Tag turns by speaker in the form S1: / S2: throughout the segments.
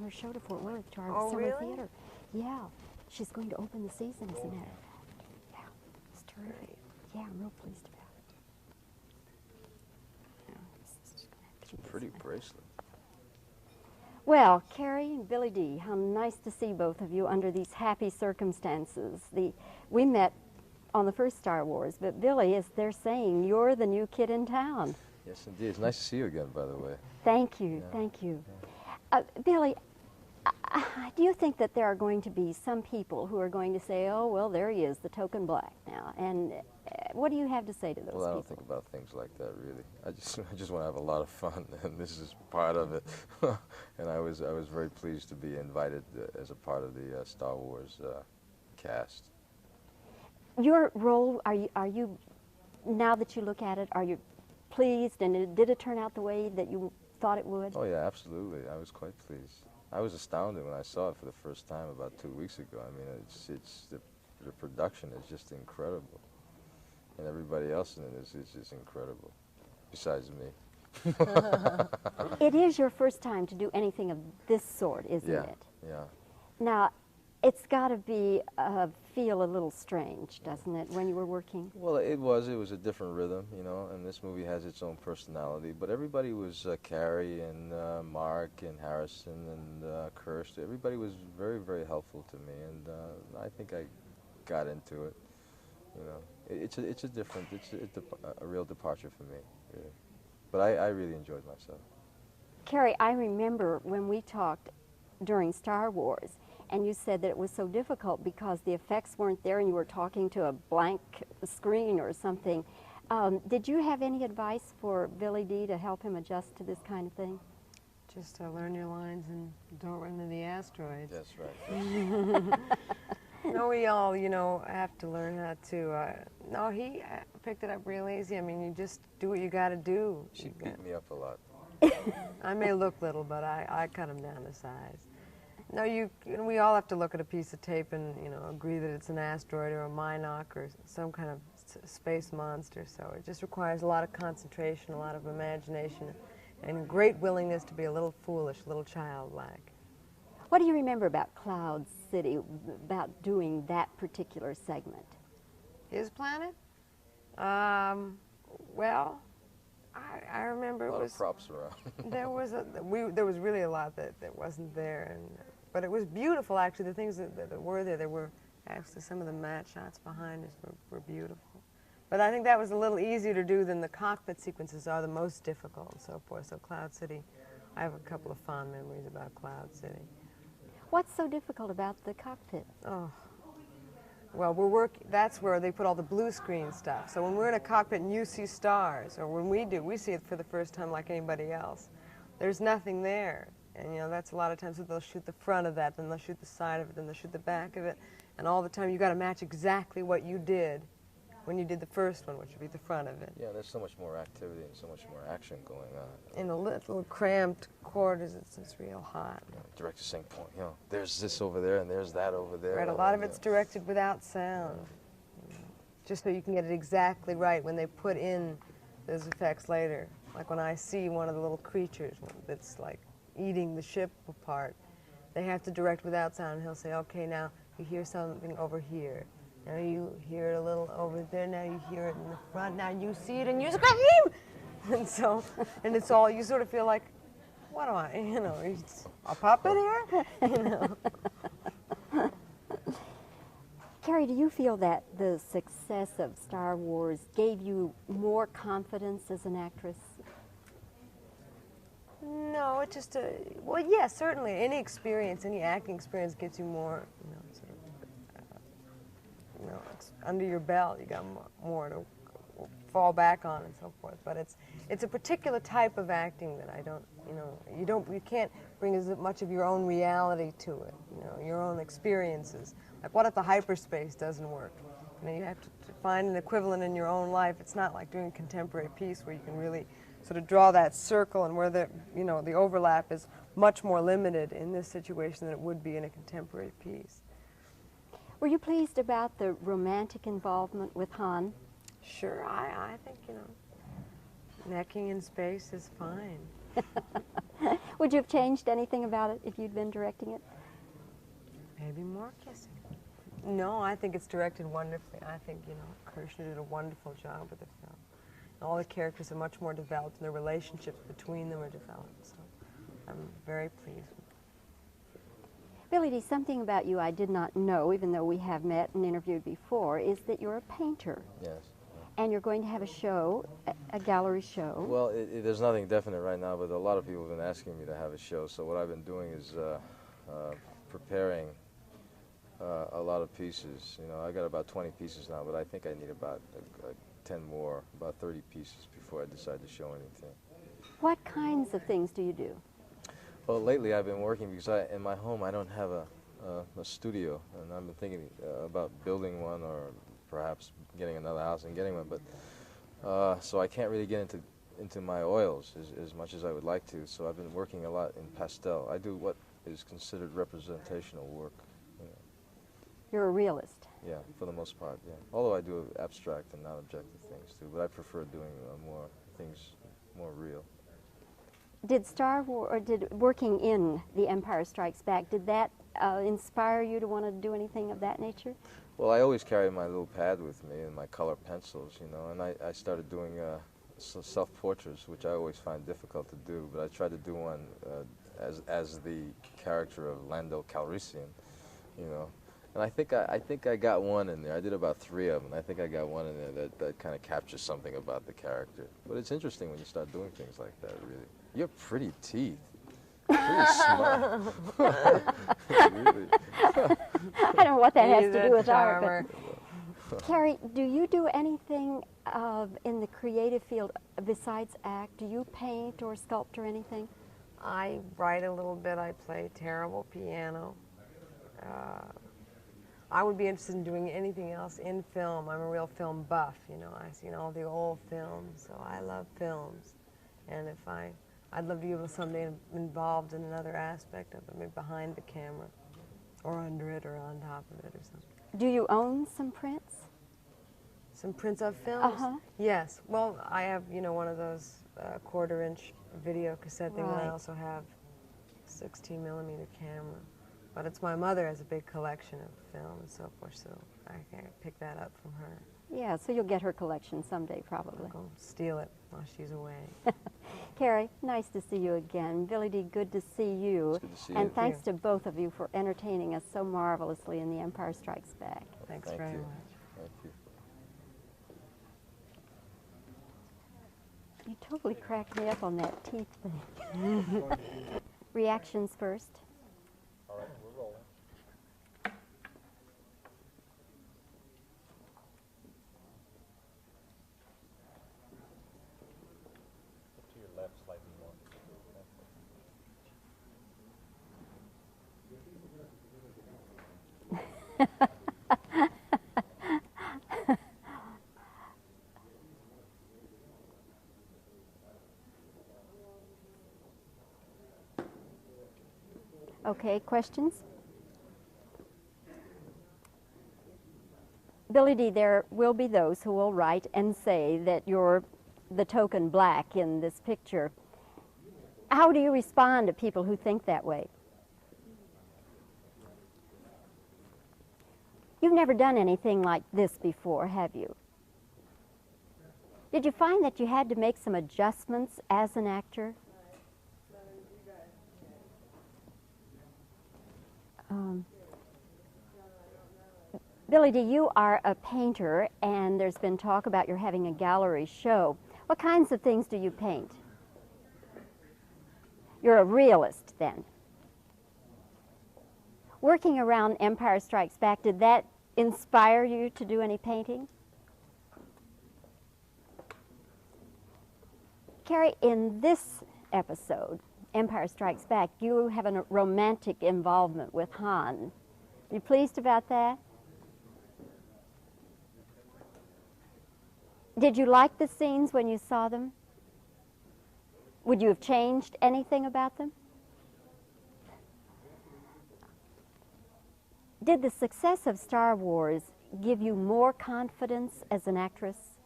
S1: her show to Fort Worth, to our
S2: Oh,
S1: summer
S2: really?
S1: theater. Yeah, she's going to open the season, as a matter of fact. Yeah, it's terrific. Yeah, I'm real pleased about it. Yeah, just gonna have to
S3: It's a
S1: keep this
S3: pretty
S1: one.
S3: bracelet.
S1: Well, Carrie and Billy D, how nice to see both of you under these happy circumstances. We met on the first Star Wars, but Billy, as they're saying, you're the new kid in town.
S3: Yes, indeed. It's nice to see you again, by the way.
S1: Thank you,
S3: Yeah.
S1: thank you. Billy, do you think that there are going to be some people who are going to say, oh, well, there he is, the token black now, and what do you have to say to those
S3: Well, I
S1: people?
S3: don't think about things like that, really. I just want to have a lot of fun, and this is part of it. And I was very pleased to be invited as a part of the Star Wars cast.
S1: Your role, are you, now that you look at it, are you pleased, and did it turn out the way that you thought it would?
S3: Oh yeah, absolutely. I was quite pleased. I was astounded when I saw it for the first time about 2 weeks ago. I mean, it's the production is just incredible, and everybody else in it is just incredible, besides me.
S1: It is your first time to do anything of this sort, isn't
S3: Yeah,
S1: it?
S3: yeah.
S1: Now, it's got to be feel a little strange, doesn't it, when you were working?
S3: Well, it was a different rhythm, you know, and this movie has its own personality. But everybody was Carrie and Mark and Harrison and Kirst. Everybody was very, very helpful to me, and I think I got into it. You know, it's a real departure for me, really. But I really enjoyed myself.
S1: Carrie, I remember when we talked during Star Wars, and you said that it was so difficult because the effects weren't there and you were talking to a blank screen or something. Did you have any advice for Billy D to help him adjust to this kind of thing?
S2: Just learn your lines and don't run into the asteroids.
S3: That's right.
S2: No, we all, you know, have to learn how to. No, he picked it up real easy. I mean, you just do what you got to do.
S3: She beat me up a lot.
S2: I may look little, but I cut him down to size. No, we all have to look at a piece of tape and, you know, agree that it's an asteroid or a Minoc or some kind of space monster. So it just requires a lot of concentration, a lot of imagination, and great willingness to be a little foolish, a little childlike.
S1: What do you remember about Cloud City, about doing that particular segment?
S2: His planet? Well, I remember
S3: A
S2: it
S3: lot
S2: was...
S3: of props around.
S2: there was really a lot that wasn't there, but it was beautiful, actually. The things that were there were actually some of the matte shots behind us were beautiful. But I think that was a little easier to do than the cockpit sequences are the most difficult and so forth. So Cloud City, I have a couple of fond memories about Cloud City.
S1: What's so difficult about the cockpit?
S2: Oh, well, that's where they put all the blue screen stuff. So when we're in a cockpit and you see stars, or when we see it for the first time like anybody else. There's nothing there. And, you know, that's a lot of times they'll shoot the front of that, then they'll shoot the side of it, then they'll shoot the back of it. And all the time you got to match exactly what you did when you did the first one, which would be the front of it.
S3: Yeah, there's so much more activity and so much more action going on.
S2: In the little cramped quarters, it's real hot.
S3: You know, director's saying, you know, there's this over there and there's that over there.
S2: Right, a lot of it's directed without sound, just so you can get it exactly right when they put in those effects later. Like when I see one of the little creatures that's like eating the ship apart, they have to direct without sound. He'll say, okay, now you hear something over here. Now you hear it a little over there. Now you hear it in the front. Now you see it and you scream! And so, and it's all, you sort of feel like, what am I, you know, a puppet here? You know.
S1: Carrie, do you feel that the success of Star Wars gave you more confidence as an actress?
S2: No, it just, well, yes, certainly. Any experience, any acting experience gets you more, you know, sort of, you know, it's under your belt. You got more to fall back on and so forth. But it's a particular type of acting that I don't, you know, you can't bring as much of your own reality to it, you know, your own experiences. Like, what if the hyperspace doesn't work? You know, you have to find an equivalent in your own life. It's not like doing a contemporary piece where you can really sort of draw that circle, and where the, you know, the overlap is much more limited in this situation than it would be in a contemporary piece.
S1: Were you pleased about the romantic involvement with Han?
S2: Sure, I think, you know, necking in space is fine.
S1: Would you have changed anything about it if you'd been directing it?
S2: Maybe more kissing. No, I think it's directed wonderfully. I think, you know, Kirshner did a wonderful job with the film. All the characters are much more developed, and the relationships between them are developed. So I'm very pleased.
S1: Billy Dee, something about you I did not know, even though we have met and interviewed before, is that you're a painter.
S3: Yes.
S1: And you're going to have a show, a gallery show.
S3: Well, there's nothing definite right now, but a lot of people have been asking me to have a show. So what I've been doing is preparing a lot of pieces. You know, I got about 20 pieces now, but I think I need about 10 more, about 30 pieces before I decide to show anything.
S1: What kinds of things do you do?
S3: Well, lately I've been working because in my home I don't have a studio, and I've been thinking about building one or perhaps getting another house and getting one, but so I can't really get into my oils as much as I would like to. So I've been working a lot in pastel. I do what is considered representational work. You know.
S1: You're a realist.
S3: Yeah, for the most part. Yeah. Although I do abstract and non-objective things too, but I prefer doing more things more real.
S1: Did Star Wars, or did working in The Empire Strikes Back, did that inspire you to want to do anything of that nature?
S3: Well, I always carry my little pad with me and my color pencils, you know, and I started doing self-portraits, which I always find difficult to do, but I tried to do one as the character of Lando Calrissian, you know. And I think I got one in there. I did about 3 of them. I think I got one in there that kind of captures something about the character. But it's interesting when you start doing things like that, really. You have pretty teeth. Pretty smart. Really.
S1: I don't know what that has to do with art.
S2: But
S1: Carrie, do you do anything in the creative field besides act? Do you paint or sculpt or anything?
S2: I write a little bit. I play terrible piano. I would be interested in doing anything else in film. I'm a real film buff, you know. I've seen all the old films, so I love films. And if I'd love to be able to someday be involved in another aspect of it, maybe behind the camera, or under it, or on top of it, or something.
S1: Do you own some prints?
S2: Some prints of films?
S1: Uh-huh.
S2: Yes. Well, I have, you know, one of those quarter-inch video cassette things, and I
S1: Right.
S2: also have 16mm camera. But it's my mother has a big collection of film and so forth, so I can pick that up from her.
S1: Yeah, so you'll get her collection someday, probably.
S2: I'll go steal it while she's away.
S1: Carrie, nice to see you again. Billy Dee, good to see you.
S3: It's good to see
S1: And
S3: you.
S1: thanks to both of you for entertaining us so marvelously in The Empire Strikes Back.
S2: Thanks
S3: Thank
S2: very
S3: you.
S2: much.
S3: Thank you.
S1: You totally cracked me up on that teeth thing. Reactions first.
S4: All right, we're rolling. Look to your left slightly more.
S1: Okay, questions? Billy Dee, there will be those who will write and say that you're the token black in this picture. How do you respond to people who think that way? You've never done anything like this before, have you? Did you find that you had to make some adjustments as an actor? Billy Dee, you are a painter, and there's been talk about your having a gallery show. What kinds of things do you paint? You're a realist, then. Working around Empire Strikes Back, did that inspire you to do any painting? Carrie, in this episode, Empire Strikes Back, you have a romantic involvement with Han. You pleased about that? Did you like the scenes when you saw them? Would you have changed anything about them? Did the success of Star Wars give you more confidence as an actress?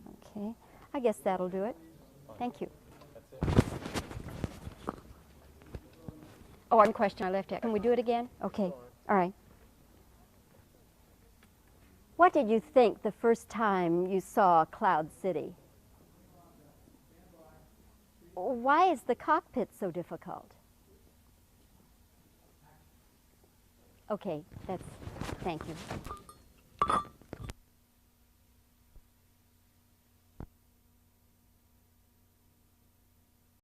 S1: Okay, I guess that'll do it. Thank you.
S4: That's it.
S1: Oh, one question I left out. Can we do it again? Okay. All right. What did you think the first time you saw Cloud City? Why is the cockpit so difficult? Okay, thank you.